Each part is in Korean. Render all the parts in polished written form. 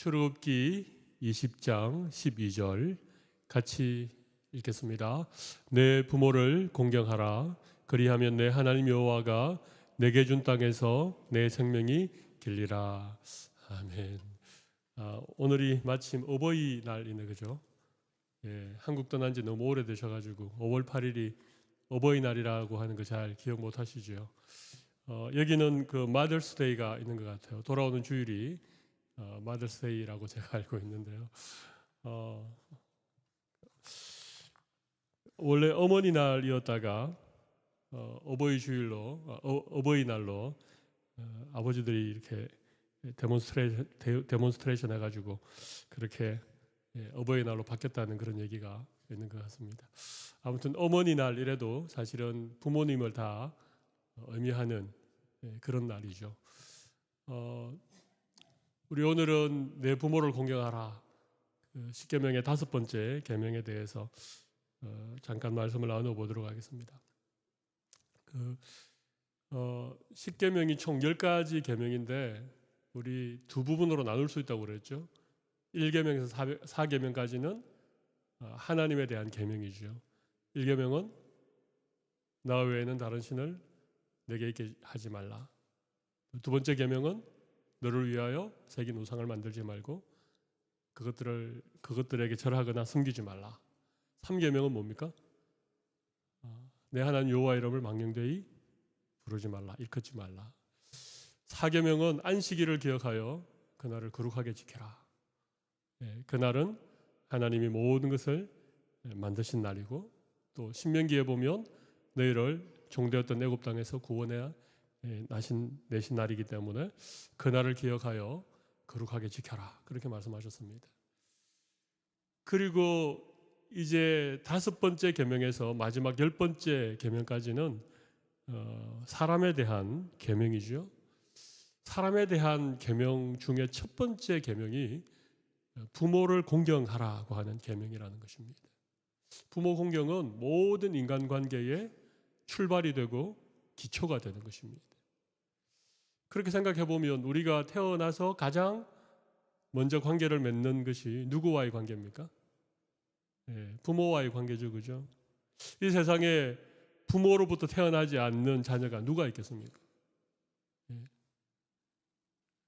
출애굽기 20장 12절 같이 읽겠습니다. 내 부모를 공경하라. 그리하면 내 하나님 여호와가 내게 준 땅에서 내 생명이 길리라. 아멘. 오늘이 마침 어버이날이네, 그죠? 예, 한국 떠난 지 너무 오래되셔가지고 5월 8일이 어버이날이라고 하는 거 잘 기억 못 하시죠? 여기는 그 마더스데이가 있는 것 같아요. 돌아오는 주일이 마더스데이라고 제가 알고 있는데요. 원래 어머니 날이었다가 어버이날로 아버지들이 이렇게 데몬스트레이션 해가지고 그렇게 어버이날로 바뀌었다는 그런 얘기가 있는 것 같습니다. 아무튼 어머니날 이래도 사실은 부모님을 다 의미하는 그런 날이죠. 우리 오늘은 내 부모를 공경하라. 십계명의 5번째 계명에 대해서 잠깐 말씀을 나눠보도록 하겠습니다. 십계명이 총 10가지 계명인데 우리 두 부분으로 나눌 수 있다고 그랬죠. 1계명에서 4계명까지는 하나님에 대한 계명이죠. 1계명은 나 외에는 다른 신을 내게 있게 하지 말라. 두 번째 계명은 너를 위하여 새긴 우상을 만들지 말고 그것들에게 절하거나 섬기지 말라. 3계명은 뭡니까? 내 하나님 여호와 이름을 망령되이 부르지 말라, 일컫지 말라. 4계명은 안식일을 기억하여 그날을 거룩하게 지켜라. 그날은 하나님이 모든 것을 만드신 날이고, 또 신명기에 보면 너희를 종되었던 애굽 땅에서 구원해 내신 날이기 때문에 그날을 기억하여 거룩하게 지켜라, 그렇게 말씀하셨습니다. 그리고 이제 5번째 계명에서 마지막 10번째 계명까지는 사람에 대한 계명이죠. 사람에 대한 계명 중에 첫 번째 계명이 부모를 공경하라고 하는 계명이라는 것입니다. 부모 공경은 모든 인간관계의 출발이 되고 기초가 되는 것입니다. 그렇게 생각해 보면 우리가 태어나서 가장 먼저 관계를 맺는 것이 누구와의 관계입니까? 부모와의 관계죠, 그죠? 이 세상에 부모로부터 태어나지 않는 자녀가 누가 있겠습니까?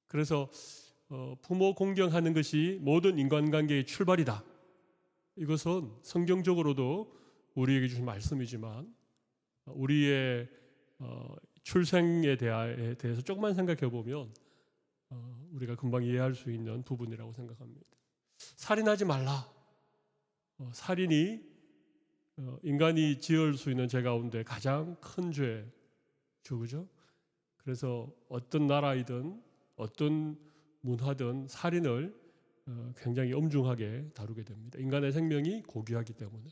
그래서 부모 공경하는 것이 모든 인간관계의 출발이다. 이것은 성경적으로도 우리에게 주신 말씀이지만 우리의 출생에 대해서 조금만 생각해 보면 우리가 금방 이해할 수 있는 부분이라고 생각합니다. 살인하지 말라. 살인이 인간이 지을 수 있는 죄 가운데 가장 큰 죄죠, 그죠? 그래서 어떤 나라이든 어떤 문화든 살인을 굉장히 엄중하게 다루게 됩니다. 인간의 생명이 고귀하기 때문에.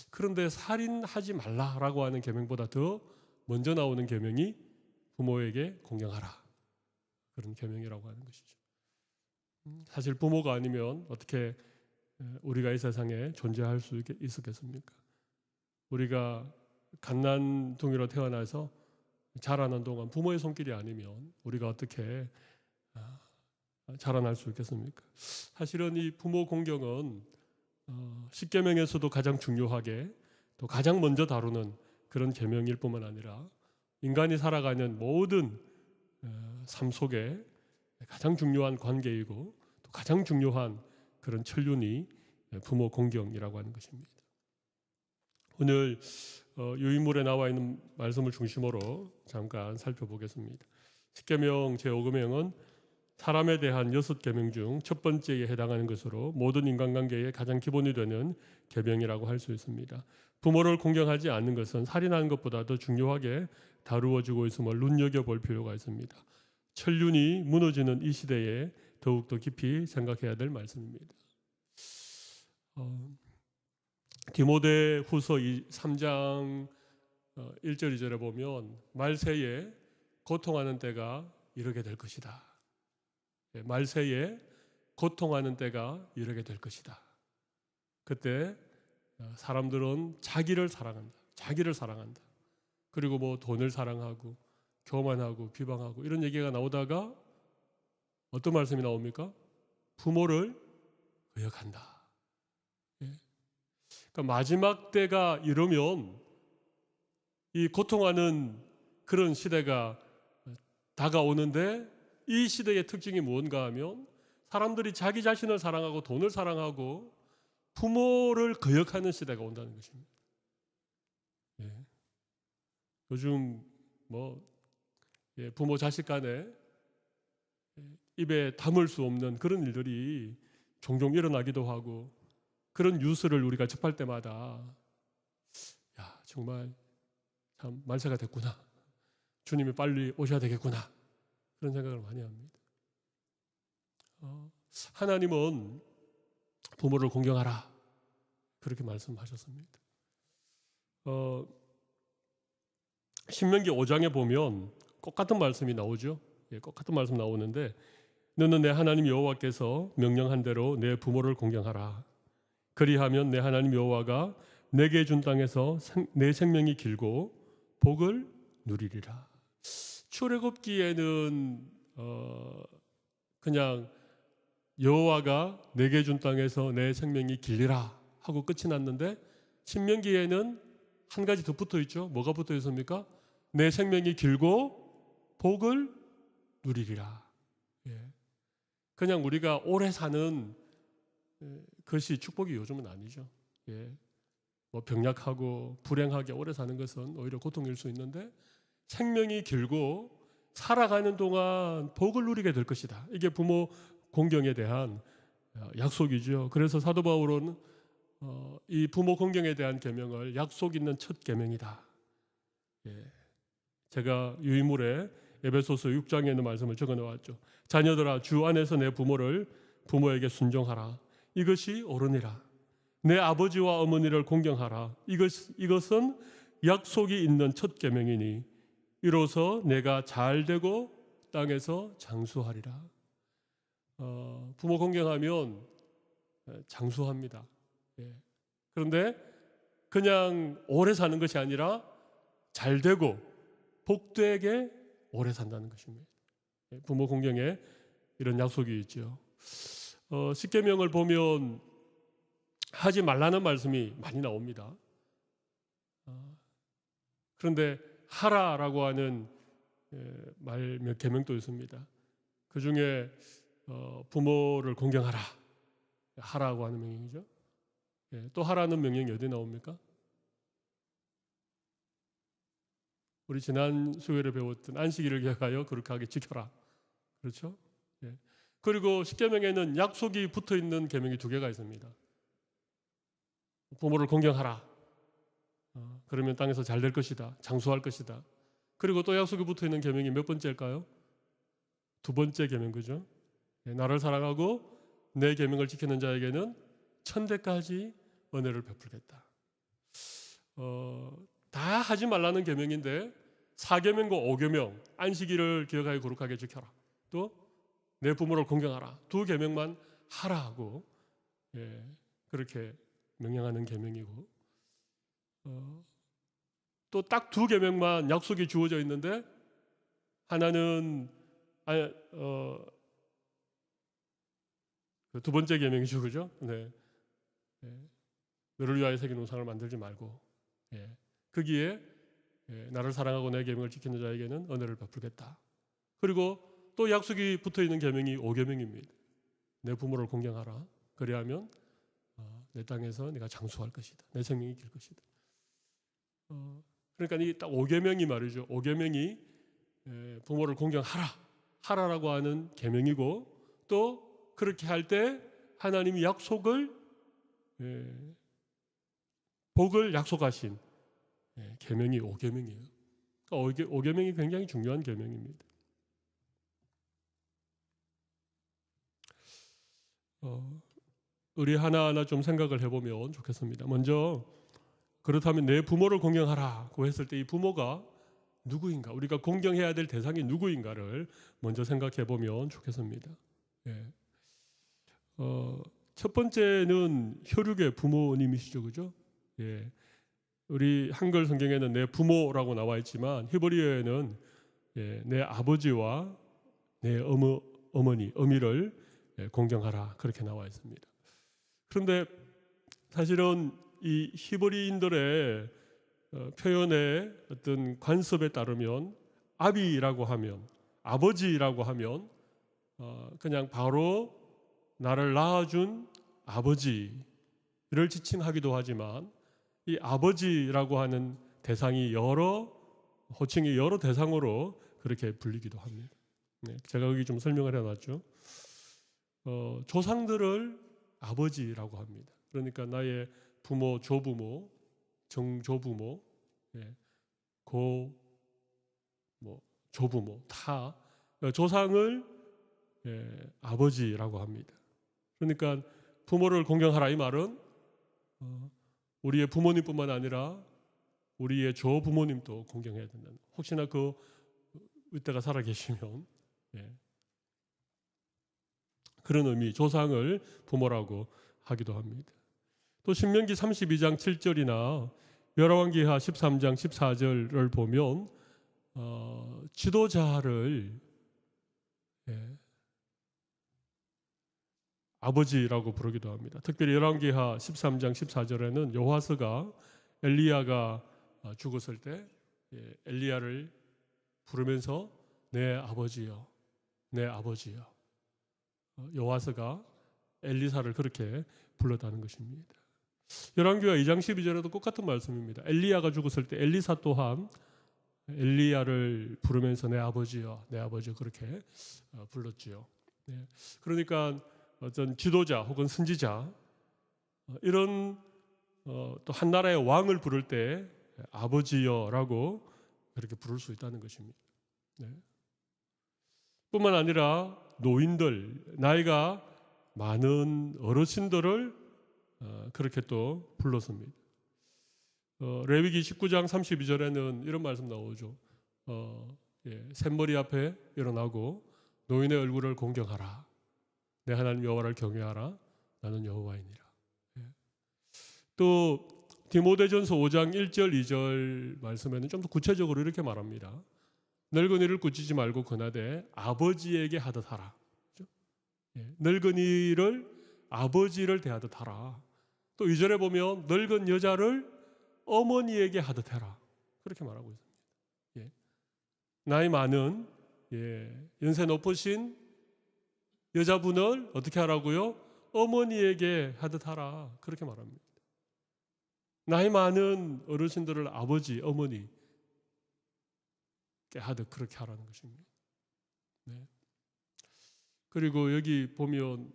그런데 살인하지 말라라고 하는 계명보다 더 먼저 나오는 계명이 부모에게 공경하라, 그런 계명이라고 하는 것이죠. 사실 부모가 아니면 어떻게 우리가 이 세상에 존재할 수 있었겠습니까? 우리가 갓난둥이로 태어나서 자라는 동안 부모의 손길이 아니면 우리가 어떻게 자라날 수 있겠습니까? 사실은 이 부모 공경은 십계명에서도 가장 중요하게 또 가장 먼저 다루는 그런 계명일 뿐만 아니라 인간이 살아가는 모든 삶 속에 가장 중요한 관계이고 또 가장 중요한 그런 천륜이 부모 공경이라고 하는 것입니다. 오늘 유인물에 나와 있는 말씀을 중심으로 잠깐 살펴보겠습니다. 십계명 제5계명은 사람에 대한 6계명 중 첫 번째에 해당하는 것으로 모든 인간관계의 가장 기본이 되는 계명이라고 할 수 있습니다. 부모를 공경하지 않는 것은 살인하는 것보다 더 중요하게 다루어지고 있음을 눈여겨볼 필요가 있습니다. 천륜이 무너지는 이 시대에 더욱더 깊이 생각해야 될 말씀입니다. 디모데 후서 3장 1절 2절에 보면 말세에 고통하는 때가 이르게 될 것이다. 말세에 고통하는 때가 이르게 될 것이다. 그때 사람들은 자기를 사랑한다. 그리고 뭐 돈을 사랑하고 교만하고 비방하고 이런 얘기가 나오다가 어떤 말씀이 나옵니까? 부모를 거역한다. 예. 그러니까 마지막 때가 이르면 이 고통하는 그런 시대가 다가오는데, 이 시대의 특징이 무언가 하면 사람들이 자기 자신을 사랑하고 돈을 사랑하고 부모를 거역하는 시대가 온다는 것입니다. 예. 요즘 부모 자식 간에 입에 담을 수 없는 그런 일들이 종종 일어나기도 하고, 그런 뉴스를 우리가 접할 때마다 정말 참 만세가 됐구나, 주님이 빨리 오셔야 되겠구나, 그런 생각을 많이 합니다. 하나님은 부모를 공경하라, 그렇게 말씀하셨습니다. 신명기 5장에 보면 똑같은 말씀이 나오죠. 똑같은 말씀 나오는데, 너는 내 하나님 여호와께서 명령한 대로 내 부모를 공경하라. 그리하면 내 하나님 여호와가 내게 준 땅에서 내 생명이 길고 복을 누리리라. 출애굽기에는 그냥 여호와가 내게 준 땅에서 내 생명이 길리라 하고 끝이 났는데, 신명기에는 한 가지 더 붙어 있죠. 뭐가 붙어 있습니까? 내 생명이 길고 복을 누리리라. 그냥 우리가 오래 사는 것이 축복이 요즘은 아니죠. 병약하고 불행하게 오래 사는 것은 오히려 고통일 수 있는데, 생명이 길고 살아가는 동안 복을 누리게 될 것이다. 이게 부모 공경에 대한 약속이죠. 그래서 사도 바울은 이 부모 공경에 대한 계명을 약속 있는 첫 계명이다. 제가 유인물에 에베소서 6장에 있는 말씀을 적어 놓았죠. 자녀들아, 주 안에서 내 부모에게 순종하라. 이것이 옳으니라. 내 아버지와 어머니를 공경하라. 이것은 약속이 있는 첫 계명이니 이로써 내가 잘되고 땅에서 장수하리라. 부모 공경하면 장수합니다. 그런데 그냥 오래 사는 것이 아니라 잘되고 복되게 오래 산다는 것입니다. 부모 공경에 이런 약속이 있죠. 십계명을 보면 하지 말라는 말씀이 많이 나옵니다. 그런데 하라라고 하는 계명도 있습니다. 그 중에 부모를 공경하라, 하라고 하는 명령이죠. 또 하라는 명령이 어디 나옵니까? 우리 지난 수요일에 배웠던 안식일을 기억하여 거룩하게 지켜라. 그렇죠? 그리고 십계명에는 약속이 붙어 있는 계명이 2개가 있습니다. 부모를 공경하라. 그러면 땅에서 잘 될 것이다. 장수할 것이다. 그리고 또 약속이 붙어 있는 계명이 몇 번째일까요? 2번째 계명, 그죠? 나를 사랑하고 내 계명을 지키는 자에게는 천대까지 은혜를 베풀겠다. 다 하지 말라는 계명인데 4계명과 5계명, 안식일을 기억하여 거룩하게 지켜라, 또 내 부모를 공경하라, 2계명만 하라고 그렇게 명령하는 계명이고, 또 딱 2계명만 약속이 주어져 있는데, 하나는 그 2번째 계명이죠, 그죠? 너를 위하여 새긴 우상을 만들지 말고, 거기에 나를 사랑하고 내 계명을 지키는 자에게는 은혜를 베풀겠다. 그리고 또 약속이 붙어 있는 계명이 5계명입니다. 내 부모를 공경하라. 그리하면 내 땅에서 네가 장수할 것이다. 내 생명이 길 것이다. 그러니까 이 딱 5계명이 말이죠. 5계명이 부모를 공경하라, 하라라고 하는 계명이고, 또 그렇게 할 때 하나님이 복을 약속하신 계명이 5계명이에요. 5계명이 굉장히 중요한 계명입니다. 우리 하나하나 좀 생각을 해보면 좋겠습니다. 먼저, 그렇다면 내 부모를 공경하라고 했을 때 이 부모가 누구인가, 우리가 공경해야 될 대상이 누구인가를 먼저 생각해 보면 좋겠습니다. 첫 번째는 혈육의 부모님이시죠, 그죠? 우리 한글 성경에는 내 부모라고 나와 있지만 히브리어에는 내 아버지와 내 어머니를 공경하라 그렇게 나와 있습니다. 그런데 사실은 이 히브리인들의 표현의 어떤 관습에 따르면 아비라고 하면, 아버지라고 하면 그냥 바로 나를 낳아준 아버지를 지칭하기도 하지만, 이 아버지라고 하는 대상이 호칭이 여러 대상으로 그렇게 불리기도 합니다. 제가 여기 좀 설명을 해놨죠. 조상들을 아버지라고 합니다. 그러니까 나의 부모, 조부모, 정조부모, 조부모 다 조상을 아버지라고 합니다. 그러니까 부모를 공경하라 이 말은 우리의 부모님뿐만 아니라 우리의 조부모님도 공경해야 된다는, 혹시나 이때가 살아 계시면 그런 의미, 조상을 부모라고 하기도 합니다. 또 신명기 32장 7절이나 열왕기하 13장 14절을 보면 지도자를 아버지라고 부르기도 합니다. 특별히 열왕기하 13장 14절에는 여호와스가 엘리야가 죽었을 때 엘리야를 부르면서 내 아버지여, 내 아버지여. 여호와스가 엘리사를 그렇게 불렀다는 것입니다. 열왕기하 2장 12절에도 똑같은 말씀입니다. 엘리야가 죽었을 때 엘리사 또한 엘리야를 부르면서 내 아버지여, 내 아버지여 그렇게 불렀지요. 그러니까 어떤 지도자 혹은 선지자, 이런 또 한 나라의 왕을 부를 때 아버지여라고 그렇게 부를 수 있다는 것입니다. 뿐만 아니라 노인들, 나이가 많은 어르신들을 그렇게 또 불렀습니다. 레위기 19장 32절에는 이런 말씀 나오죠. 샘머리 앞에 일어나고 노인의 얼굴을 공경하라. 내 하나님 여호와를 경외하라. 나는 여호와이니라. 또 디모데전서 5장 1절 2절 말씀에는 좀 더 구체적으로 이렇게 말합니다. 늙은이를 꾸짖지 말고 권하되 아버지에게 하듯 하라. 늙은이를 아버지를 대하듯 하라. 또 2절에 보면 늙은 여자를 어머니에게 하듯 해라. 그렇게 말하고 있습니다. 나이 많은 연세 높으신 여자분을 어떻게 하라고요? 어머니에게 하듯 하라. 그렇게 말합니다. 나이 많은 어르신들을 아버지, 어머니께 하듯 그렇게 하라는 것입니다. 그리고 여기 보면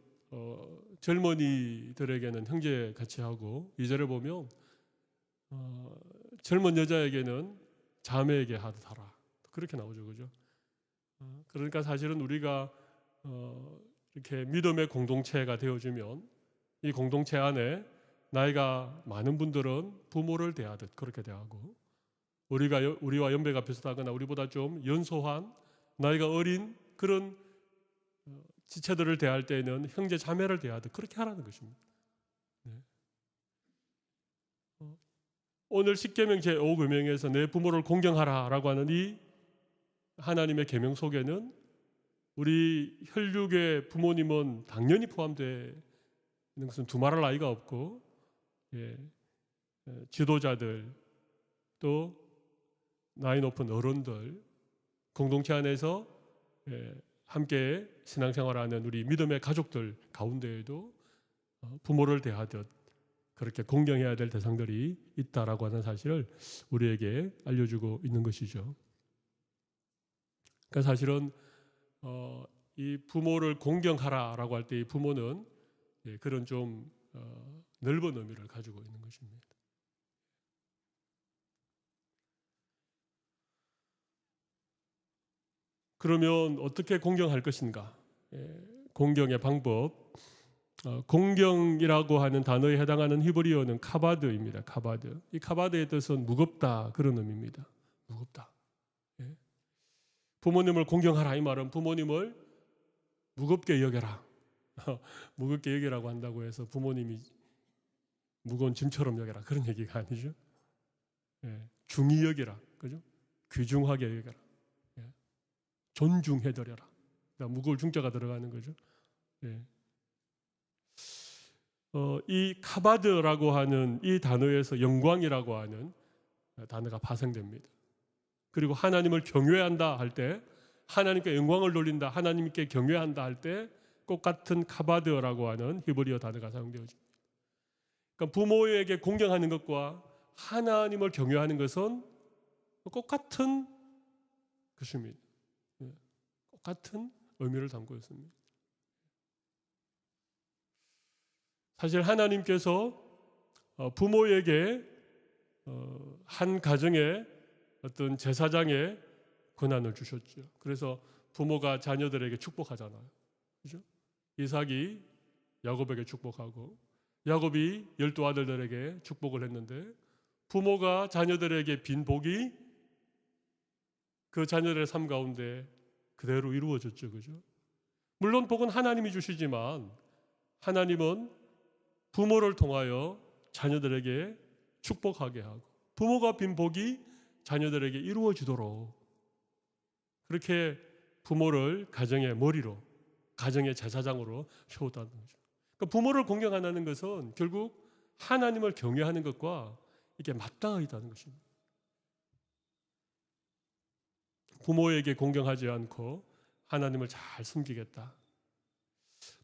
젊은이들에게는 형제같이 하고, 2절에 보면 젊은 여자에게는 자매에게 하듯 하라. 그렇게 나오죠. 그죠? 그러니까 사실은 우리가 이렇게 믿음의 공동체가 되어주면 이 공동체 안에 나이가 많은 분들은 부모를 대하듯 그렇게 대하고, 우리와 연배가 비슷하거나 우리보다 좀 연소한 나이가 어린 그런 지체들을 대할 때에는 형제 자매를 대하듯 그렇게 하라는 것입니다. 오늘 십계명 제5계명에서 내 부모를 공경하라라고 하는 이 하나님의 계명 속에는 우리 혈육의 부모님은 당연히 포함되는 것은 두말할 나위가 없고, 지도자들, 또 나이 높은 어른들, 공동체 안에서 함께 신앙생활하는 우리 믿음의 가족들 가운데에도 부모를 대하듯 그렇게 공경해야 될 대상들이 있다라고 하는 사실을 우리에게 알려주고 있는 것이죠. 그러니까 사실은 이 부모를 공경하라라고 할 때 이 부모는 그런 좀 넓은 의미를 가지고 있는 것입니다. 그러면 어떻게 공경할 것인가? 공경의 방법. 공경이라고 하는 단어에 해당하는 히브리어는 카바드입니다. 카바드. 이 카바드의 뜻은 무겁다 그런 의미입니다. 무겁다. 부모님을 공경하라 이 말은 부모님을 무겁게 여겨라. 무겁게 여기라고 한다고 해서 부모님이 무거운 짐처럼 여겨라 그런 얘기가 아니죠. 중히 여겨라, 그죠? 귀중하게 여겨라. 존중해드려라. 그러니까 무거울 중자가 들어가는 거죠. 이 카바드라고 하는 이 단어에서 영광이라고 하는 단어가 파생됩니다. 그리고 하나님을 경외한다 할 때, 하나님께 영광을 돌린다, 하나님께 경외한다 할 때 똑같은 카바드라고 하는 히브리어 단어가 사용되어집니다. 그러니까 부모에게 공경하는 것과 하나님을 경외하는 것은 똑같은 것입니다. 똑같은 의미를 담고 있습니다. 사실 하나님께서 부모에게 한 가정의 어떤 제사장의 권한을 주셨죠. 그래서 부모가 자녀들에게 축복하잖아요. 그죠? 이삭이 야곱에게 축복하고 야곱이 12아들들에게 축복을 했는데 부모가 자녀들에게 빈 복이 그 자녀들의 삶 가운데 그대로 이루어졌죠. 그죠? 물론 복은 하나님이 주시지만 하나님은 부모를 통하여 자녀들에게 축복하게 하고 부모가 빈 복이 자녀들에게 이루어지도록 그렇게 부모를 가정의 머리로, 가정의 제사장으로 세웠다는 거죠. 그러니까 부모를 공경한다는 것은 결국 하나님을 경외하는 것과 이게 맞닿아 있다는 것입니다. 부모에게 공경하지 않고 하나님을 잘 섬기겠다.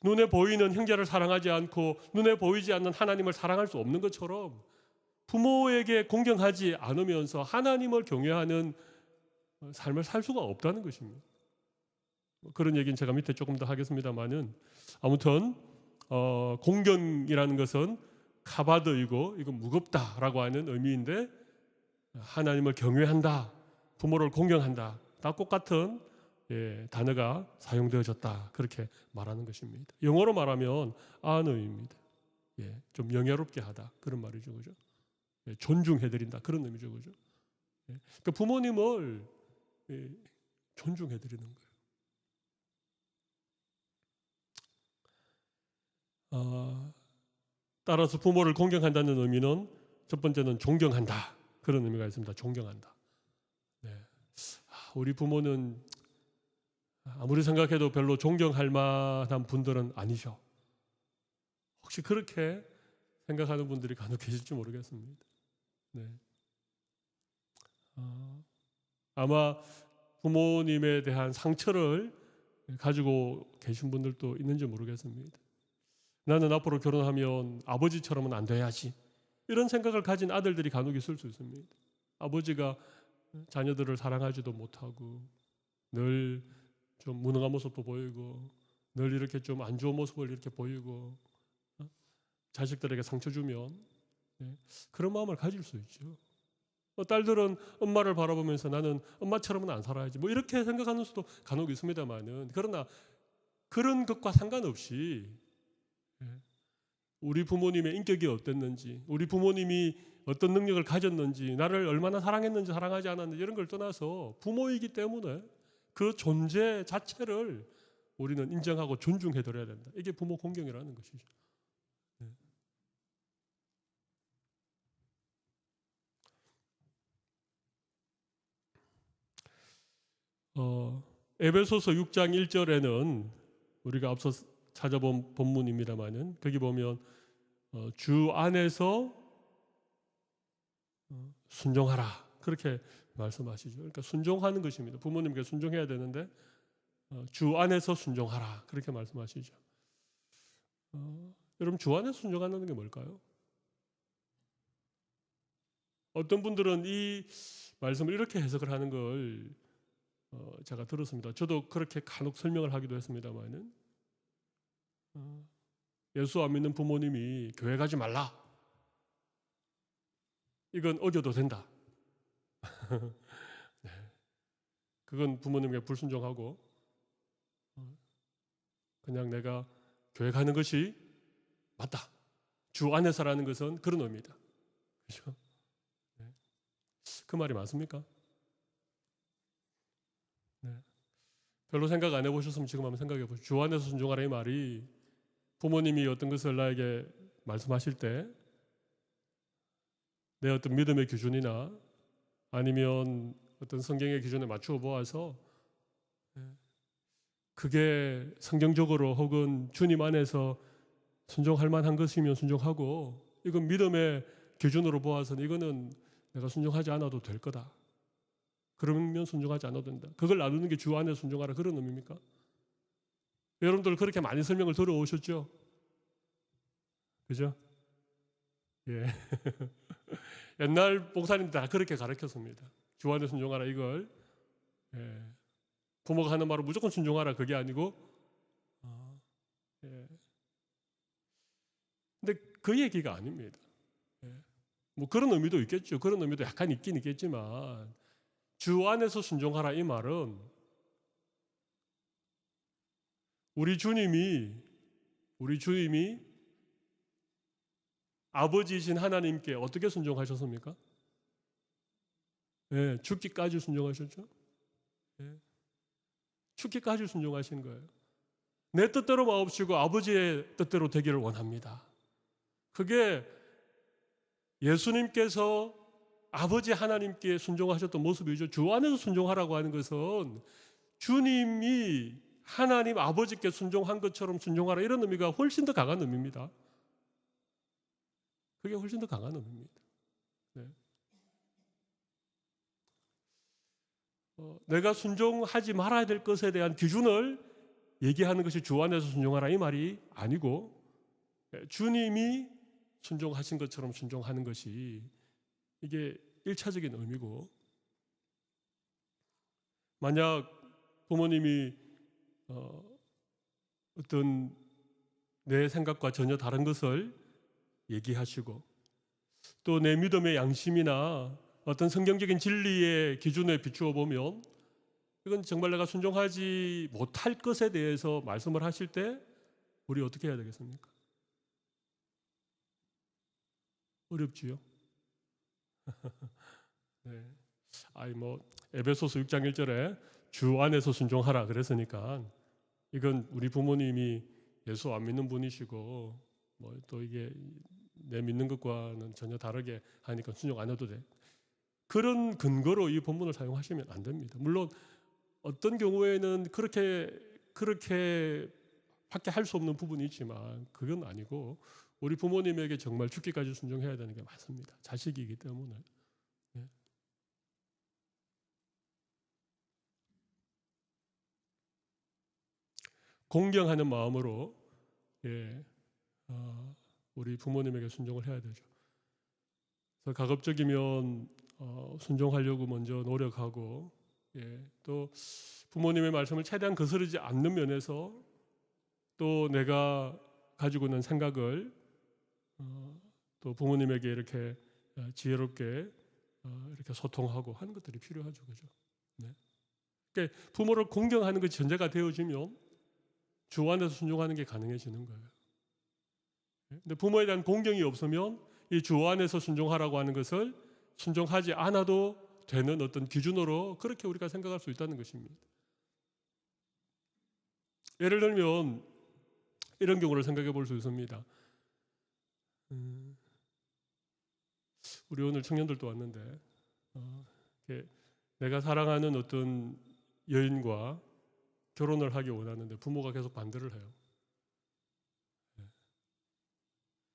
눈에 보이는 형제를 사랑하지 않고 눈에 보이지 않는 하나님을 사랑할 수 없는 것처럼 부모에게 공경하지 않으면서 하나님을 경외하는 삶을 살 수가 없다는 것입니다. 그런 얘기는 제가 밑에 조금 더 하겠습니다만은 아무튼 공경이라는 것은 카바드이고 이건 무겁다라고 하는 의미인데 하나님을 경외한다, 부모를 공경한다, 다 똑같은 단어가 사용되어졌다 그렇게 말하는 것입니다. 영어로 말하면 honor입니다. 좀 영예롭게 하다 그런 말이죠, 그죠? 존중해드린다 그런 의미죠, 그죠? 그러니까 부모님을 존중해드리는 거예요. 따라서 부모를 공경한다는 의미는 첫 번째는 존경한다 그런 의미가 있습니다. 존경한다. 우리 부모는 아무리 생각해도 별로 존경할 만한 분들은 아니셔. 혹시 그렇게 생각하는 분들이 간혹 계실지 모르겠습니다. 아마 부모님에 대한 상처를 가지고 계신 분들도 있는지 모르겠습니다. 나는 앞으로 결혼하면 아버지처럼은 안 돼야지. 이런 생각을 가진 아들들이 간혹 있을 수 있습니다. 아버지가 자녀들을 사랑하지도 못하고 늘 좀 무능한 모습도 보이고 늘 이렇게 좀 안 좋은 모습을 이렇게 보이고 자식들에게 상처 주면 그런 마음을 가질 수 있죠. 딸들은 엄마를 바라보면서 나는 엄마처럼은 안 살아야지 뭐 이렇게 생각하는 수도 간혹 있습니다만은 그러나 그런 것과 상관없이 우리 부모님의 인격이 어땠는지 우리 부모님이 어떤 능력을 가졌는지 나를 얼마나 사랑했는지 사랑하지 않았는지 이런 걸 떠나서 부모이기 때문에 그 존재 자체를 우리는 인정하고 존중해드려야 된다. 이게 부모 공경이라는 것이죠. 에베소서 6장 1절에는 우리가 앞서 찾아본 본문입니다만은 거기 보면 주 안에서 순종하라 그렇게 말씀하시죠. 그러니까 순종하는 것입니다. 부모님께 순종해야 되는데 주 안에서 순종하라 그렇게 말씀하시죠. 여러분 주 안에서 순종하는 게 뭘까요? 어떤 분들은 이 말씀을 이렇게 해석을 하는 걸 제가 들었습니다. 저도 그렇게 간혹 설명을 하기도 했습니다만은 예수 안 믿는 부모님이 교회 가지 말라. 이건 어겨도 된다. 그건 부모님에게 불순종하고 그냥 내가 교회 가는 것이 맞다. 주 안에서라는 것은 그런 의미다. 그렇죠? 그 말이 맞습니까? 별로 생각 안 해보셨으면 지금 한번 생각해 보시죠. 주 안에서 순종하라 이 말이 부모님이 어떤 것을 나에게 말씀하실 때 내 어떤 믿음의 기준이나 아니면 어떤 성경의 기준에 맞추어 보아서 그게 성경적으로 혹은 주님 안에서 순종할 만한 것이면 순종하고, 이건 믿음의 기준으로 보아서는 이거는 내가 순종하지 않아도 될 거다, 그러면 순종하지 않아도 된다. 그걸 나누는 게 주 안에 순종하라, 그런 의미입니까? 여러분들 그렇게 많이 설명을 들어오셨죠? 그죠? 예. 옛날 목사님들 다 그렇게 가르쳤습니다. 주 안에 순종하라, 이걸. 예. 부모가 하는 말은 무조건 순종하라, 그게 아니고. 예. 근데 그 얘기가 아닙니다. 예. 뭐 그런 의미도 있겠죠. 그런 의미도 약간 있긴 있겠지만, 주 안에서 순종하라, 이 말은 우리 주님이 아버지이신 하나님께 어떻게 순종하셨습니까? 예, 죽기까지 순종하셨죠. 예, 죽기까지 순종하신 거예요. 내 뜻대로 마옵시고 아버지의 뜻대로 되기를 원합니다. 그게 예수님께서 아버지 하나님께 순종하셨던 모습이죠. 주 안에서 순종하라고 하는 것은 주님이 하나님 아버지께 순종한 것처럼 순종하라, 이런 의미가 훨씬 더 강한 의미입니다. 그게 훨씬 더 강한 의미입니다. 네. 내가 순종하지 말아야 될 것에 대한 기준을 얘기하는 것이 주 안에서 순종하라, 이 말이 아니고, 주님이 순종하신 것처럼 순종하는 것이 이게 1차적인 의미고, 만약 부모님이 어떤 내 생각과 전혀 다른 것을 얘기하시고, 또 내 믿음의 양심이나 어떤 성경적인 진리의 기준에 비추어 보면 이건 정말 내가 순종하지 못할 것에 대해서 말씀을 하실 때 우리 어떻게 해야 되겠습니까? 어렵지요. 네. 에베소서 6장 1절에 주 안에서 순종하라 그랬으니까, 이건 우리 부모님이 예수 안 믿는 분이시고 또 이게 내 믿는 것과는 전혀 다르게 하니까 순종 안 해도 돼, 그런 근거로 이 본문을 사용하시면 안 됩니다. 물론 어떤 경우에는 그렇게 밖에 할 수 없는 부분이 있지만 그건 아니고, 우리 부모님에게 정말 죽기까지 순종해야 되는 게 맞습니다. 자식이기 때문에. 예. 공경하는 마음으로, 예, 우리 부모님에게 순종을 해야 되죠. 그래서 가급적이면 순종하려고 먼저 노력하고, 예, 또 부모님의 말씀을 최대한 거스르지 않는 면에서 또 내가 가지고 있는 생각을 또 부모님에게 이렇게 지혜롭게 이렇게 소통하고 하는 것들이 필요하죠, 그죠? 네. 그러니까 부모를 공경하는 것이 전제가 되어지면 주 안에서 순종하는 게 가능해지는 거예요. 근데 부모에 대한 공경이 없으면 이 주 안에서 순종하라고 하는 것을 순종하지 않아도 되는 어떤 기준으로 그렇게 우리가 생각할 수 있다는 것입니다. 예를 들면 이런 경우를 생각해 볼 수 있습니다. 우리 오늘 청년들도 왔는데 내가 사랑하는 어떤 여인과 결혼을 하기 원하는데 부모가 계속 반대를 해요.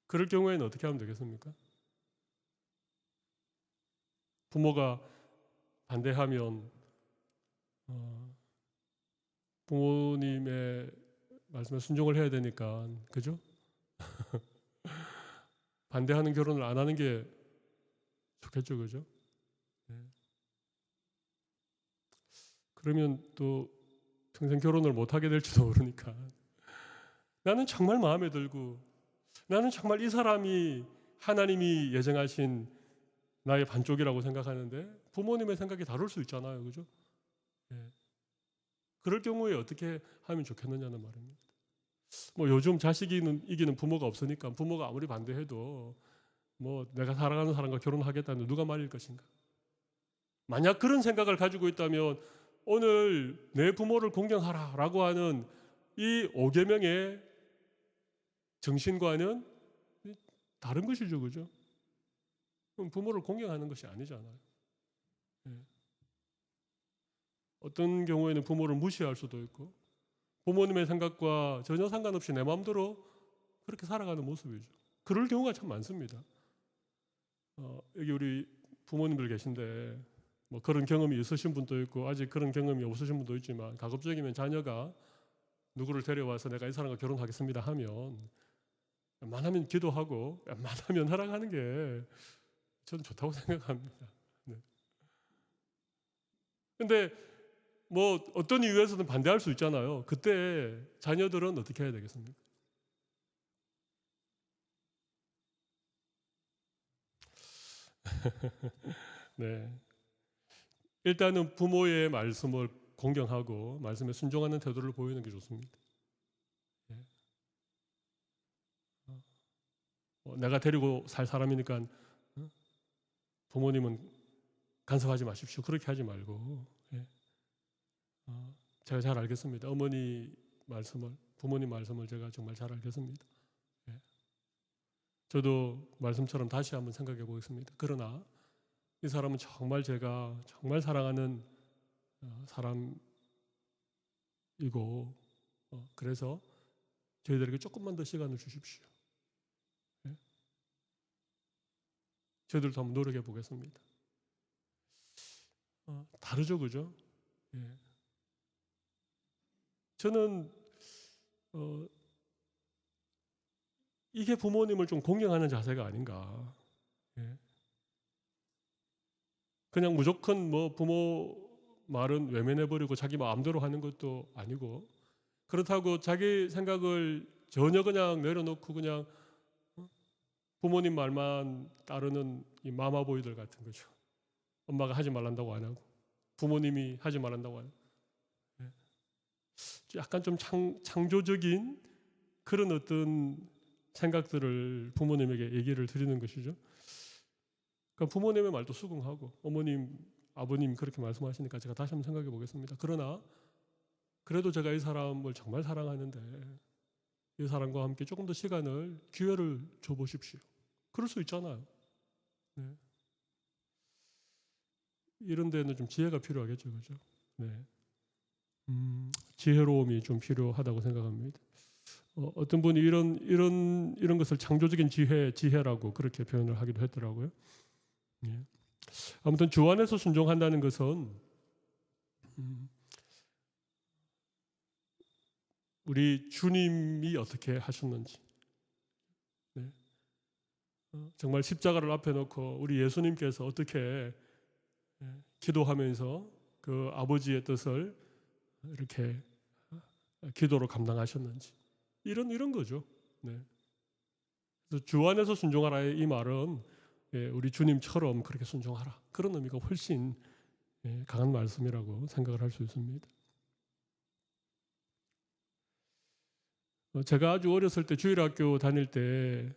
그럴 경우에는 어떻게 하면 되겠습니까? 부모가 반대하면 부모님의 말씀에 순종을 해야 되니까, 그죠? 반대하는 결혼을 안 하는 게 좋겠죠, 그죠? 네. 그러면 또 평생 결혼을 못 하게 될지도 모르니까, 나는 정말 마음에 들고, 나는 정말 이 사람이 하나님이 예정하신 나의 반쪽이라고 생각하는데 부모님의 생각이 다를 수 있잖아요, 그죠? 네. 그럴 경우에 어떻게 하면 좋겠느냐는 말입니다. 요즘 자식이 이기는 부모가 없으니까 부모가 아무리 반대해도 내가 사랑하는 사람과 결혼하겠다는데 누가 말릴 것인가? 만약 그런 생각을 가지고 있다면 오늘 내 부모를 공경하라라고 하는 이 5계명의 정신과는 다른 것이죠, 그죠? 그럼 부모를 공경하는 것이 아니잖아요. 네. 어떤 경우에는 부모를 무시할 수도 있고, 부모님의 생각과 전혀 상관없이 내 마음대로 그렇게 살아가는 모습이죠. 그럴 경우가 참 많습니다. 여기 우리 부모님들 계신데 뭐 그런 경험이 있으신 분도 있고 아직 그런 경험이 없으신 분도 있지만 가급적이면 자녀가 누구를 데려와서 내가 이 사람과 결혼하겠습니다 하면 웬만하면 기도하고 웬만하면 허락하는 게 저는 좋다고 생각합니다. 네. 근데 뭐 어떤 이유에서든 반대할 수 있잖아요. 그때 자녀들은 어떻게 해야 되겠습니까? 네. 일단은 부모의 말씀을 공경하고 말씀에 순종하는 태도를 보이는 게 좋습니다. 예. 내가 데리고 살 사람이니까 부모님은 간섭하지 마십시오. 그렇게 하지 말고. 예. 제가 잘 알겠습니다. 어머니 말씀을, 부모님 말씀을 제가 정말 잘 알겠습니다. 예. 저도 말씀처럼 다시 한번 생각해 보겠습니다. 그러나 이 사람은 정말 제가 정말 사랑하는 사람이고 그래서 저희들에게 조금만 더 시간을 주십시오. 예. 저희들도 한번 노력해 보겠습니다. 다르죠, 그죠? 예. 저는 이게 부모님을 좀 공경하는 자세가 아닌가. 예. 그냥 무조건 뭐 부모 말은 외면해버리고 자기 마음대로 하는 것도 아니고 그렇다고 자기 생각을 전혀 그냥 내려놓고 그냥 부모님 말만 따르는 이 마마보이들 같은 거죠. 엄마가 하지 말란다고 안 하고 부모님이 하지 말란다고 안 하고 약간 좀 창조적인 그런 어떤 생각들을 부모님에게 얘기를 드리는 것이죠. 그러니까 부모님의 말도 수긍하고 어머님, 아버님 그렇게 말씀하시니까 제가 다시 한번 생각해 보겠습니다. 그러나 그래도 제가 이 사람을 정말 사랑하는데 이 사람과 함께 조금 더 시간을 기회를 줘보십시오. 그럴 수 있잖아요. 네. 이런 데는 좀 지혜가 필요하겠죠, 그죠? 네. 지혜로움이 좀 필요하다고 생각합니다. 어떤 분이 이런 것을 창조적인 지혜라고 그렇게 표현을 하기도 했더라고요. 예. 아무튼 주 안에서 순종한다는 것은 우리 주님이 어떻게 하셨는지 네. 정말 십자가를 앞에 놓고 우리 예수님께서 어떻게 기도하면서 그 아버지의 뜻을 이렇게 기도로 감당하셨는지 이런 거죠. 네. 그래서 주 안에서 순종하라의 이 말은 우리 주님처럼 그렇게 순종하라 그런 의미가 훨씬 강한 말씀이라고 생각을 할 수 있습니다. 제가 아주 어렸을 때 주일학교 다닐 때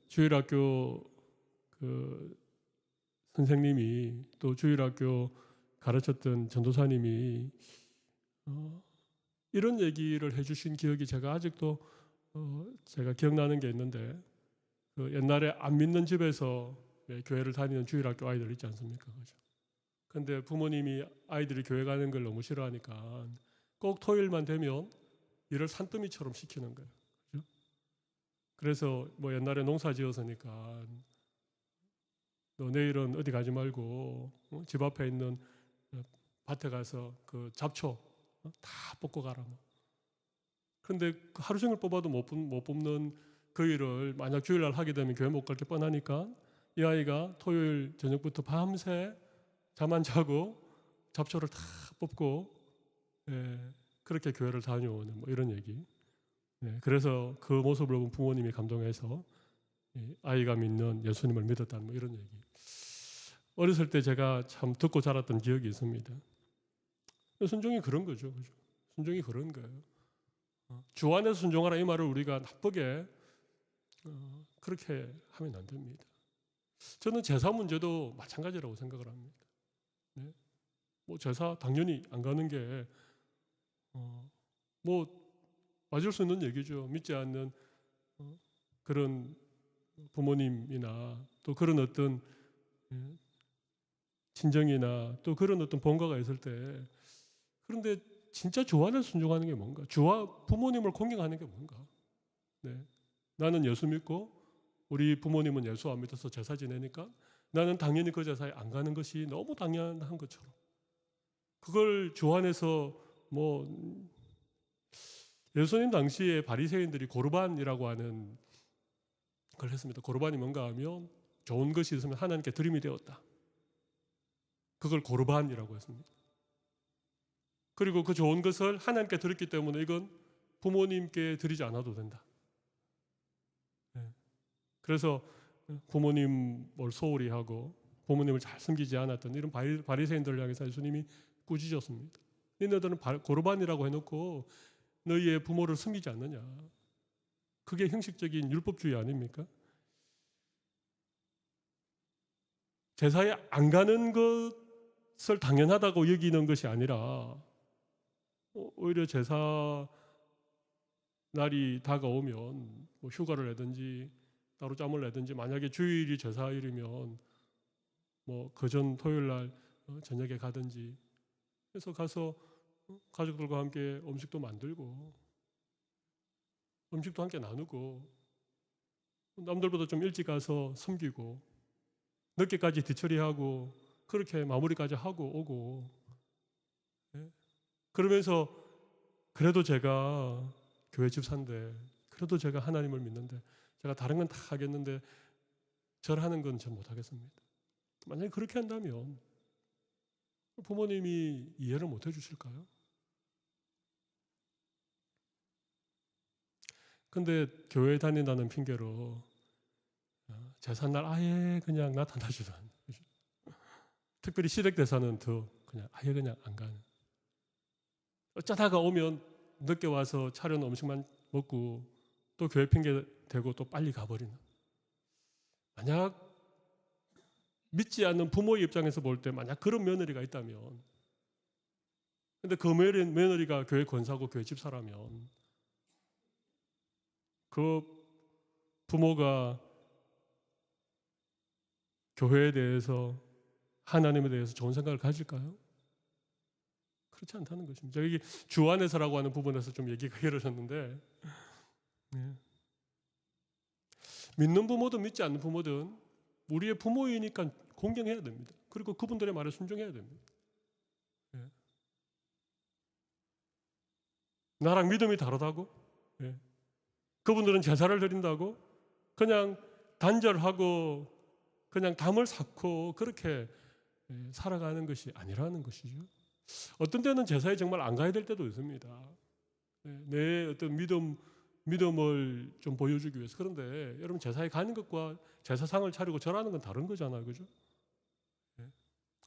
주일학교 그 선생님이 또 주일학교 가르쳤던 전도사님이 이런 얘기를 해주신 기억이 제가 아직도 제가 기억나는 게 있는데 그 옛날에 안 믿는 집에서 교회를 다니는 주일학교 아이들 있지 않습니까? 그죠? 근데 부모님이 아이들이 교회 가는 걸 너무 싫어하니까 꼭 토요일만 되면 일을 산더미처럼 시키는 거예요. 그죠? 그래서 뭐 옛날에 농사 지었으니까 너 내일은 어디 가지 말고 집 앞에 있는 밭에 가서 그 잡초 다 뽑고 가라. 뭐. 그런데 하루 종일 뽑아도 못 뽑는 그 일을 만약 주일날 하게 되면 교회 못 갈 게 뻔하니까 이 아이가 토요일 저녁부터 밤새 잠 안 자고 잡초를 다 뽑고 그렇게 교회를 다녀오는 뭐 이런 얘기. 그래서 그 모습을 본 부모님이 감동해서 아이가 믿는 예수님을 믿었다는 뭐 이런 얘기. 어렸을 때 제가 참 듣고 자랐던 기억이 있습니다. 순종이 그런 거죠. 그죠? 순종이 그런 거예요. 주 안에서 순종하라 이 말을 우리가 나쁘게 그렇게 하면 안 됩니다. 저는 제사 문제도 마찬가지라고 생각을 합니다. 네? 뭐 제사 당연히 안 가는 게 뭐 맞을 수 있는 얘기죠. 믿지 않는 그런 부모님이나 또 그런 어떤 친정이나 또 그런 어떤 본가가 있을 때 그런데 진짜 주 안에서 순종하는 게 뭔가? 주와 부모님을 공경하는 게 뭔가? 네. 나는 예수 믿고 우리 부모님은 예수 안 믿어서 제사 지내니까 나는 당연히 그 제사에 안 가는 것이 너무 당연한 것처럼, 그걸 주 안에서 뭐 예수님 당시에 바리새인들이 고르반이라고 하는 걸 했습니다. 고르반이 뭔가 하면 좋은 것이 있으면 하나님께 드림이 되었다. 그걸 고르반이라고 했습니다. 그리고 그 좋은 것을 하나님께 드렸기 때문에 이건 부모님께 드리지 않아도 된다. 그래서 부모님을 소홀히 하고 부모님을 잘 섬기지 않았던 이런 바리새인들을 향해서 예수님이 꾸짖었습니다. 너희들은 고르반이라고 해놓고 너희의 부모를 섬기지 않느냐. 그게 형식적인 율법주의 아닙니까? 제사에 안 가는 것을 당연하다고 여기는 것이 아니라 오히려 제사 날이 다가오면 뭐 휴가를 내든지 따로 짬을 내든지, 만약에 주일이 제사일이면 뭐 그전 토요일 날 저녁에 가든지 해서 가서 가족들과 함께 음식도 만들고 음식도 함께 나누고 남들보다 좀 일찍 가서 섬기고 늦게까지 뒤처리하고 그렇게 마무리까지 하고 오고, 그러면서 그래도 제가 교회 집사인데, 그래도 제가 하나님을 믿는데, 제가 다른 건 다 하겠는데 절하는 건 전 못하겠습니다. 만약에 그렇게 한다면 부모님이 이해를 못 해주실까요? 근데 교회 다닌다는 핑계로 제삿날 아예 그냥 나타나지도 않는, 특별히 시댁 대사는 더 그냥 아예 그냥 안 가는, 어쩌다가 오면 늦게 와서 차려놓은 음식만 먹고 또 교회 핑계 대고 또 빨리 가버리는. 만약 믿지 않는 부모의 입장에서 볼 때 만약 그런 며느리가 있다면, 근데 그 며느리가 교회 권사고 교회 집사라면 그 부모가 교회에 대해서, 하나님에 대해서 좋은 생각을 가질까요? 그렇지 않다는 것입니다. 여기 주 안에서라고 하는 부분에서 좀 얘기가 길어졌는데, 믿는 부모든 믿지 않는 부모든 우리의 부모이니까 공경해야 됩니다. 그리고 그분들의 말에 순종해야 됩니다. 나랑 믿음이 다르다고? 그분들은 제사를 드린다고? 그냥 단절하고 그냥 담을 쌓고 그렇게 살아가는 것이 아니라는 것이죠. 어떤 때는 제사에 정말 안 가야 될 때도 있습니다. 내 어떤 믿음을 좀 보여주기 위해서. 그런데 여러분, 제사에 가는 것과 제사상을 차리고 절하는 건 다른 거잖아요, 그죠?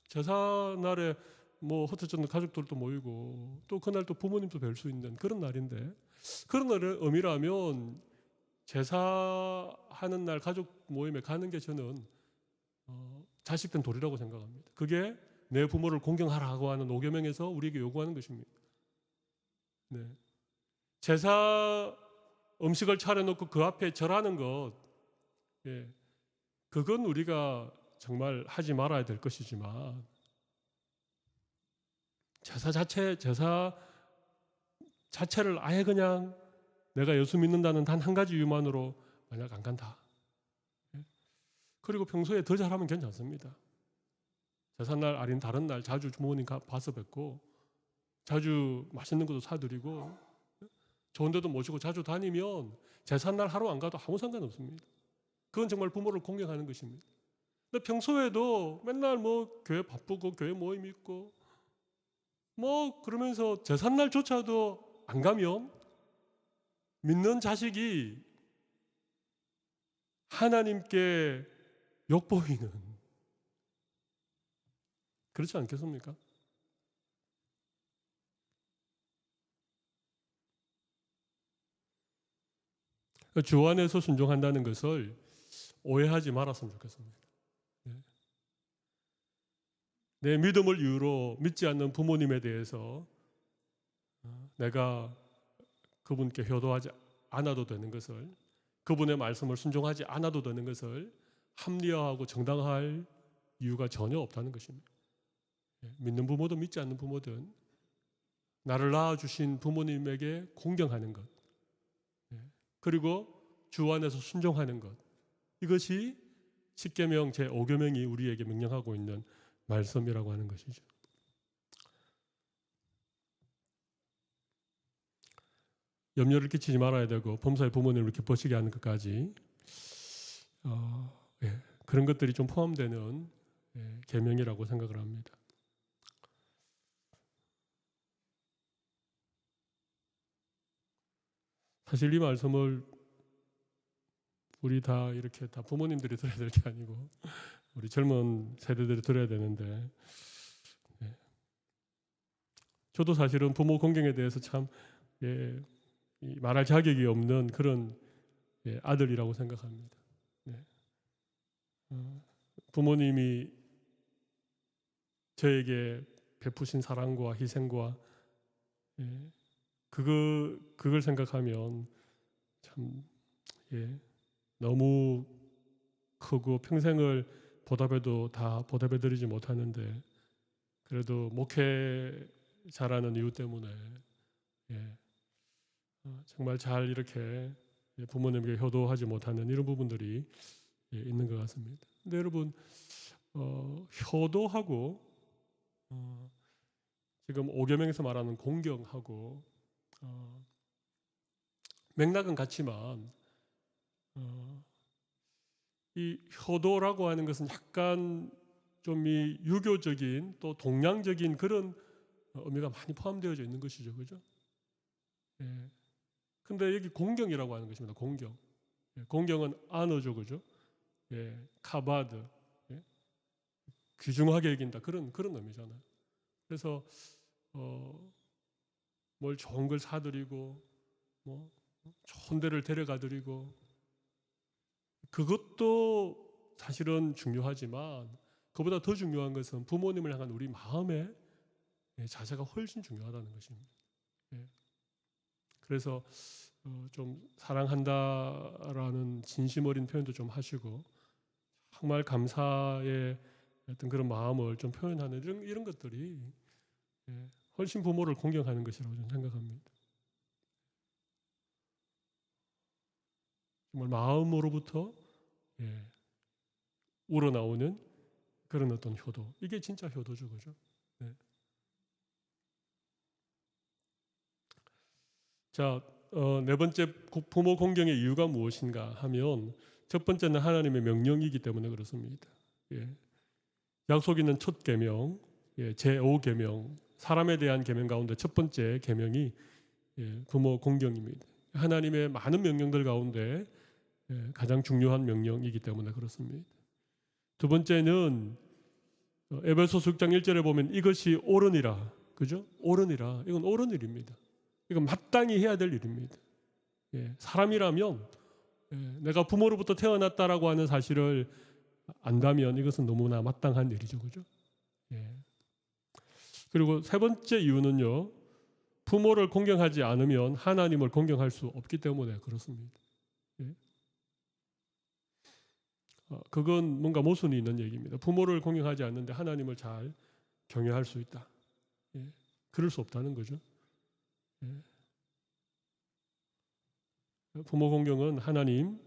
제사 날에 뭐 흩어졌는 가족들도 모이고 또 그날 또 부모님도 뵐 수 있는 그런 날인데, 그런 날의 의미라면 제사하는 날 가족 모임에 가는 게 저는 자식된 도리라고 생각합니다. 그게 내 부모를 공경하라고 하는 오계명에서 우리에게 요구하는 것입니다. 제사 음식을 차려놓고 그 앞에 절하는 것, 그건 우리가 정말 하지 말아야 될 것이지만, 제사 자체를 아예 그냥 내가 예수 믿는다는 단 한 가지 이유만으로 만약 안 간다. 그리고 평소에 더 잘하면 괜찮습니다. 제삿날 아닌 다른 날 자주 부모님 봐서 뵙고 자주 맛있는 것도 사드리고 좋은 데도 모시고 자주 다니면 제삿날 하루 안 가도 아무 상관없습니다. 그건 정말 부모를 공경하는 것입니다. 근데 평소에도 맨날 뭐 교회 바쁘고 교회 모임 있고 뭐 그러면서 제삿날조차도 안 가면 믿는 자식이 하나님께 욕보이는, 그렇지 않겠습니까? 주 안에서 순종한다는 것을 오해하지 말았으면 좋겠습니다. 내 믿음을 이유로 믿지 않는 부모님에 대해서 내가 그분께 효도하지 않아도 되는 것을, 그분의 말씀을 순종하지 않아도 되는 것을 합리화하고 정당화할 이유가 전혀 없다는 것입니다. 믿는 부모든 믿지 않는 부모든 나를 낳아주신 부모님에게 공경하는 것, 그리고 주 안에서 순종하는 것, 이것이 십계명 제5계명이 우리에게 명령하고 있는 말씀이라고 하는 것이죠. 염려를 끼치지 말아야 되고 범사의 부모님을 기뻐시게 하는 것까지 그런 것들이 좀 포함되는 계명이라고 생각을 합니다. 사실 이 말씀을 우리 다 이렇게 다 부모님들이 들어야 될 게 아니고 우리 젊은 세대들이 들어야 되는데, 저도 사실은 부모 공경에 대해서 참 말할 자격이 없는 그런 아들이라고 생각합니다. 부모님이 저에게 베푸신 사랑과 희생과 그걸 생각하면 참 너무 크고 평생을 보답해도 다 보답해드리지 못하는데, 그래도 목회 잘하는 이유 때문에 정말 잘 이렇게 부모님에게 효도하지 못하는 이런 부분들이 있는 것 같습니다. 근데 여러분, 효도하고 지금 5계명에서 말하는 공경하고 맥락은 같지만 이 효도라고 하는 것은 약간 좀 이 유교적인 또 동양적인 그런 의미가 많이 포함되어져 있는 것이죠, 그죠? 근데 여기 공경이라고 하는 것입니다. 공경. 공경은 안어죠, 그죠? 카바드, 귀중하게 여긴다, 그런 의미잖아요. 그래서 뭘 좋은 걸 사드리고 뭐 좋은 데를 데려가드리고, 그것도 사실은 중요하지만 그보다 더 중요한 것은 부모님을 향한 우리 마음의 자세가 훨씬 중요하다는 것입니다. 그래서 좀 사랑한다라는 진심 어린 표현도 좀 하시고 정말 감사의 어떤 그런 마음을 좀 표현하는 이런 것들이 훨씬 부모를 공경하는 것이라고 저는 생각합니다. 정말 마음으로부터 우러나오는 그런 어떤 효도, 이게 진짜 효도죠, 그죠? 자, 네 번째 부모 공경의 이유가 무엇인가 하면, 첫 번째는 하나님의 명령이기 때문에 그렇습니다. 약속 있는 첫 계명, 제5계명, 사람에 대한 계명 가운데 첫 번째 계명이 부모 공경입니다. 하나님의 많은 명령들 가운데 가장 중요한 명령이기 때문에 그렇습니다. 두 번째는 에베소서 6장 1절에 보면 이것이 옳으니라, 그죠? 옳으니라, 이건 옳은 일입니다. 이건 마땅히 해야 될 일입니다. 사람이라면 내가 부모로부터 태어났다라고 하는 사실을 안다면 이것은 너무나 마땅한 일이죠, 그죠? 그리고 세 번째 이유는요, 부모를 공경하지 않으면 하나님을 공경할 수 없기 때문에 그렇습니다. 그건 뭔가 모순이 있는 얘기입니다. 부모를 공경하지 않는데 하나님을 잘 경외할 수 있다. 그럴 수 없다는 거죠. 부모 공경은 하나님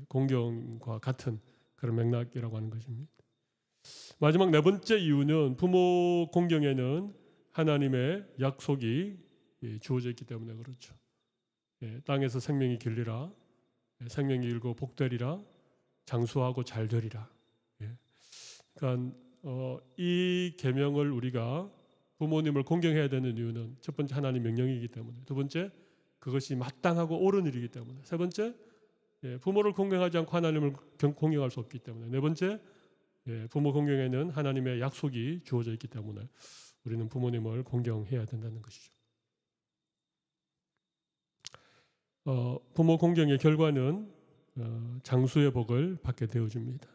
공경과 같은 그런 맥락이라고 하는 것입니다. 마지막 네 번째 이유는 부모 공경에는 하나님의 약속이 주어져 있기 때문에 그렇죠. 땅에서 생명이 길리라, 생명이 길고 복되리라, 장수하고 잘되리라. 그러니까 이 계명을 우리가 부모님을 공경해야 되는 이유는 첫 번째 하나님 명령이기 때문에, 두 번째 그것이 마땅하고 옳은 일이기 때문에, 세 번째 부모를 공경하지 않고 하나님을 공경할 수 없기 때문에, 네 번째 부모 공경에는 하나님의 약속이 주어져 있기 때문에 우리는 부모님을 공경해야 된다는 것이죠. 부모 공경의 결과는 장수의 복을 받게 되어줍니다.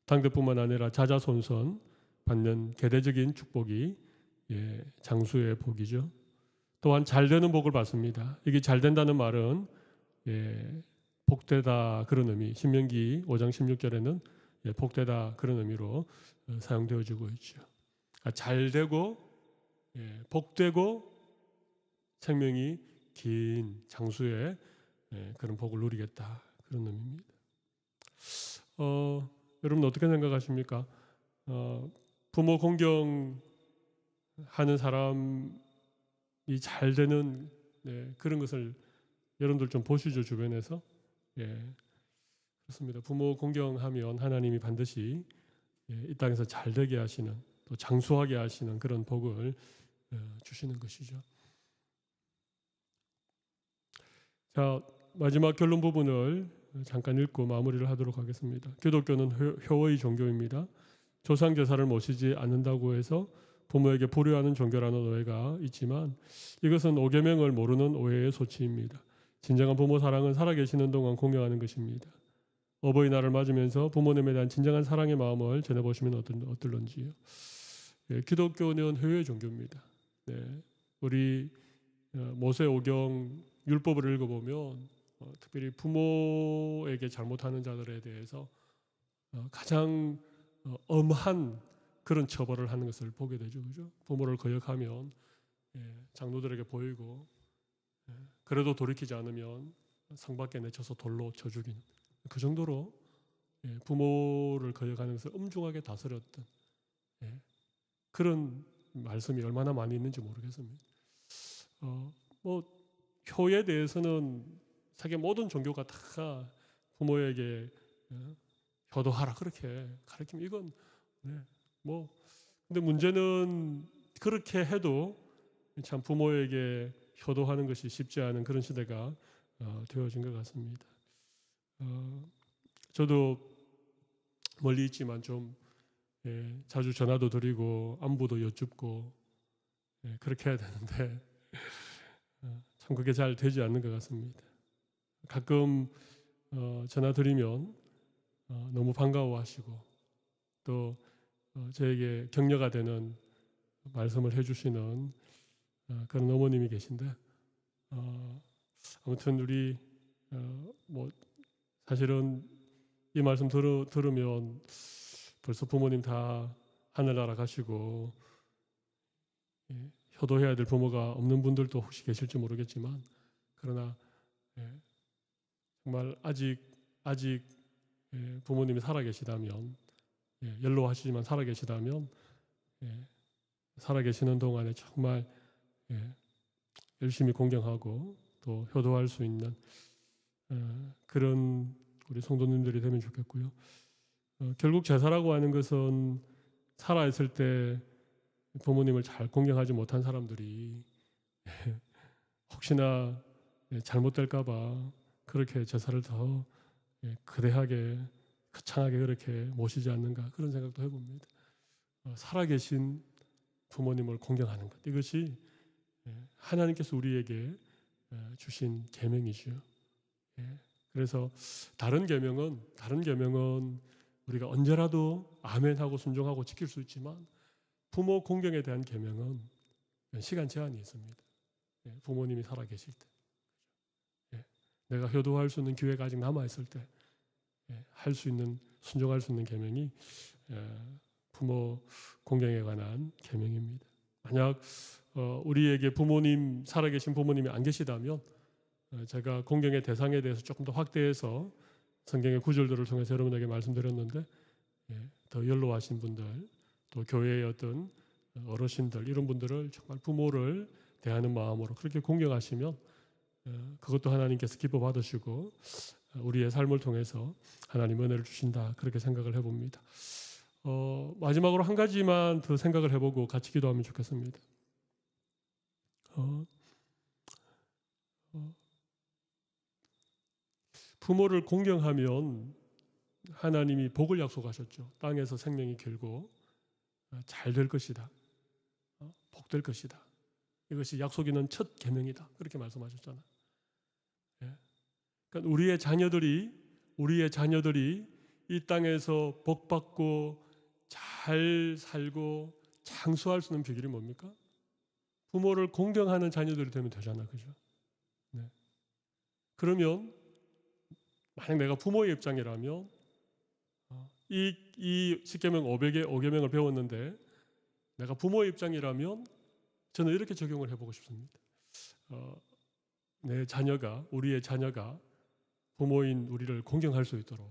당대뿐만 아니라 자자손손 받는 계대적인 축복이 장수의 복이죠. 또한 잘되는 복을 받습니다. 이게 잘된다는 말은 복되다 그런 의미, 신명기 5장 16절에는 복되다 그런 의미로 사용되어지고 있죠. 그러니까 잘되고 복되고 생명이 긴 장수의 그런 복을 누리겠다, 그런 의미입니다. 여러분 어떻게 생각하십니까? 부모 공경하는 사람이 잘 되는 그런 것을 여러분들 좀 보시죠, 주변에서. 예, 그렇습니다. 부모 공경하면 하나님이 반드시 이 땅에서 잘 되게 하시는, 또 장수하게 하시는 그런 복을 주시는 것이죠. 자, 마지막 결론 부분을 잠깐 읽고 마무리를 하도록 하겠습니다. 기독교는 효의 종교입니다. 조상 제사를 모시지 않는다고 해서 부모에게 불효하는 종교라는 오해가 있지만 이것은 오계명을 모르는 오해의 소치입니다. 진정한 부모 사랑은 살아계시는 동안 공경하는 것입니다. 어버이날을 맞으면서 부모님에 대한 진정한 사랑의 마음을 전해보시면 어떨런지요. 예, 기독교는 효의 종교입니다. 네, 우리 모세오경 율법을 읽어보면 특별히 부모에게 잘못하는 자들에 대해서 가장 엄한 그런 처벌을 하는 것을 보게 되죠. 그죠? 부모를 거역하면 장로들에게 보이고 그래도 돌이키지 않으면 성 밖에 내쳐서 돌로 쳐 죽이는 그 정도로 부모를 거역하는 것을 엄중하게 다스렸던 그런 말씀이 얼마나 많이 있는지 모르겠습니다. 뭐 효에 대해서는 세계 모든 종교가 다 부모에게 효도하라 그렇게 가르치면 이건 뭐 근데 문제는 그렇게 해도 참 부모에게 효도하는 것이 쉽지 않은 그런 시대가 되어진 것 같습니다. 저도 멀리 있지만 좀 자주 전화도 드리고 안부도 여쭙고 그렇게 해야 되는데 참 그게 잘 되지 않는 것 같습니다. 가끔 전화 드리면 너무 반가워하시고 또 저에게 격려가 되는 말씀을 해주시는 그런 어머님이 계신데 아무튼 우리 뭐 사실은 이 말씀 들으면 벌써 부모님 다 하늘나라 가시고 효도해야 될 부모가 없는 분들도 혹시 계실지 모르겠지만 그러나 정말 아직 부모님이 살아계시다면 연로하시지만 살아계시다면 살아계시는 동안에 정말 열심히 공경하고 또 효도할 수 있는 그런 우리 성도님들이 되면 좋겠고요. 결국 제사라고 하는 것은 살아있을 때 부모님을 잘 공경하지 못한 사람들이 혹시나 잘못될까 봐 그렇게 제사를 더 거대하게 거창하게 그렇게 모시지 않는가 그런 생각도 해봅니다. 살아계신 부모님을 공경하는 것 이것이 하나님께서 우리에게 주신 계명이죠. 그래서 다른 계명은 우리가 언제라도 아멘하고 순종하고 지킬 수 있지만 부모 공경에 대한 계명은 시간 제한이 있습니다. 부모님이 살아계실 때 내가 효도할 수 있는 기회가 아직 남아있을 때 할 수 있는 순종할 수 있는 계명이 부모 공경에 관한 계명입니다. 만약 우리에게 살아계신 부모님이 안 계시다면 제가 공경의 대상에 대해서 조금 더 확대해서 성경의 구절들을 통해서 여러분에게 말씀드렸는데 더 연로하신 분들 또 교회의 어떤 어르신들 이런 분들을 정말 부모를 대하는 마음으로 그렇게 공경하시면 그것도 하나님께서 기뻐 받으시고 우리의 삶을 통해서 하나님 은혜를 주신다 그렇게 생각을 해봅니다. 마지막으로 한 가지만 더 생각을 해보고 같이 기도하면 좋겠습니다. 부모를 공경하면 하나님이 복을 약속하셨죠. 땅에서 생명이 길고 잘 될 것이다. 복될 것이다. 이것이 약속 있는 첫 계명이다. 그렇게 말씀하셨잖아요. 그러니까 우리의 자녀들이 이 땅에서 복받고 잘 살고 장수할 수 있는 비결이 뭡니까? 부모를 공경하는 자녀들이 되면 되잖아, 그죠? 네. 그러면 만약 내가 부모의 입장이라면 이 십계명 5계명을 배웠는데 내가 부모의 입장이라면 저는 이렇게 적용을 해보고 싶습니다. 우리의 자녀가 부모인 우리를 공경할 수 있도록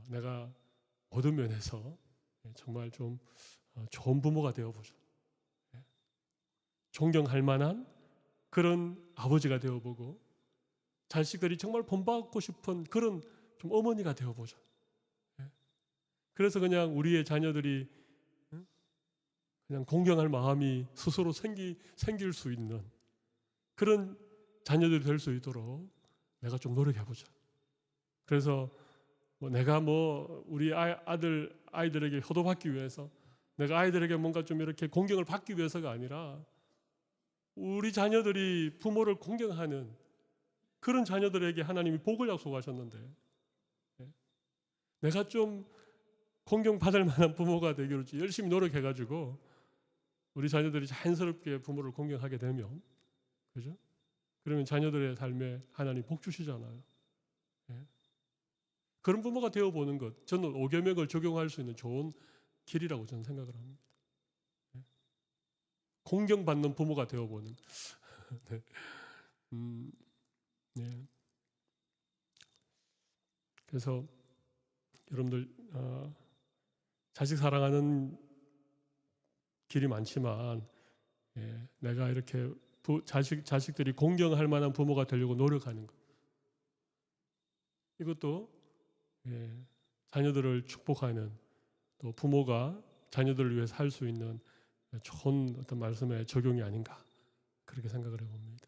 내가 모든 면에서 정말 좀 좋은 부모가 되어보자. 존경할 만한 그런 아버지가 되어보고 자식들이 정말 본받고 싶은 그런 좀 어머니가 되어보자. 그래서 그냥 우리의 자녀들이 그냥 공경할 마음이 스스로 생길 수 있는 그런 자녀들이 될 수 있도록 내가 좀 노력해보자. 그래서 내가 우리 아이들에게 효도받기 위해서 내가 아이들에게 뭔가 좀 이렇게 공경을 받기 위해서가 아니라 우리 자녀들이 부모를 공경하는 그런 자녀들에게 하나님이 복을 약속하셨는데 내가 좀 공경받을 만한 부모가 되기로 열심히 노력해가지고 우리 자녀들이 자연스럽게 부모를 공경하게 되면, 그죠? 그러면 자녀들의 삶에 하나님 복 주시잖아요. 그런 부모가 되어보는 것, 저는 5계명을 적용할 수 있는 좋은 길이라고 저는 생각을 합니다. 공경받는 부모가 되어보는. 네. 네. 그래서 여러분들 자식 사랑하는 길이 많지만 내가 이렇게 자식들이 공경할 만한 부모가 되려고 노력하는 것, 이것도 자녀들을 축복하는, 또 부모가 자녀들을 위해 살 수 있는 좋은 어떤 말씀의 적용이 아닌가, 그렇게 생각을 해봅니다.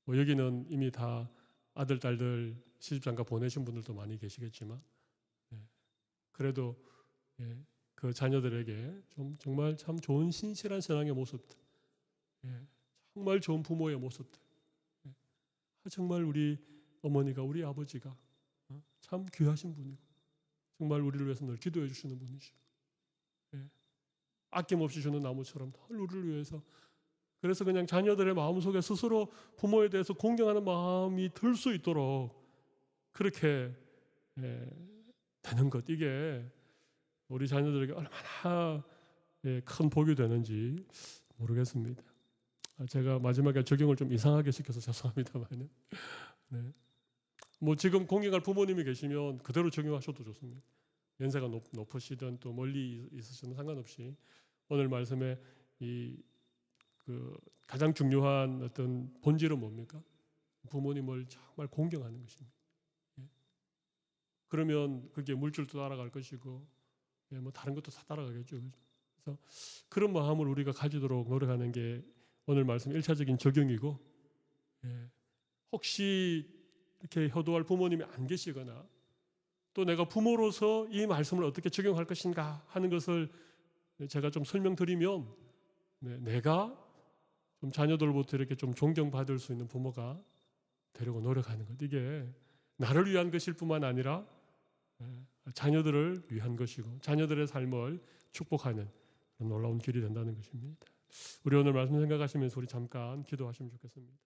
여기는 이미 다 아들, 딸들 시집장가 보내신 분들도 많이 계시겠지만 그래도 그 자녀들에게 정말 참 좋은 신실한 신앙의 모습들, 정말 좋은 부모의 모습들, 정말 우리 어머니가, 우리 아버지가 참 귀하신 분이고 정말 우리를 위해서 늘 기도해 주시는 분이시고 아낌없이 주는 나무처럼 늘 우리를 위해서, 그래서 그냥 자녀들의 마음속에 스스로 부모에 대해서 공경하는 마음이 들 수 있도록 그렇게 되는 것, 이게 우리 자녀들에게 얼마나 큰 복이 되는지 모르겠습니다. 제가 마지막에 적용을 좀 이상하게 시켜서 죄송합니다만, 지금 공경할 부모님이 계시면 그대로 적용하셔도 좋습니다. 연세가 높으시든 또 멀리 있으시든 상관없이 오늘 말씀에 가장 중요한 어떤 본질은 뭡니까? 부모님을 정말 공경하는 것입니다. 그러면 그게 물질도 따라갈 것이고 다른 것도 다 따라가겠죠. 그래서 그런 마음을 우리가 가지도록 노력하는 게 오늘 말씀 1차적인 적용이고, 혹시 이렇게 효도할 부모님이 안 계시거나 또 내가 부모로서 이 말씀을 어떻게 적용할 것인가 하는 것을 제가 좀 설명드리면 내가 좀 자녀들부터 이렇게 좀 존경받을 수 있는 부모가 되려고 노력하는 것, 이게 나를 위한 것일 뿐만 아니라 자녀들을 위한 것이고 자녀들의 삶을 축복하는 놀라운 길이 된다는 것입니다. 우리 오늘 말씀 생각하시면서 우리 잠깐 기도하시면 좋겠습니다.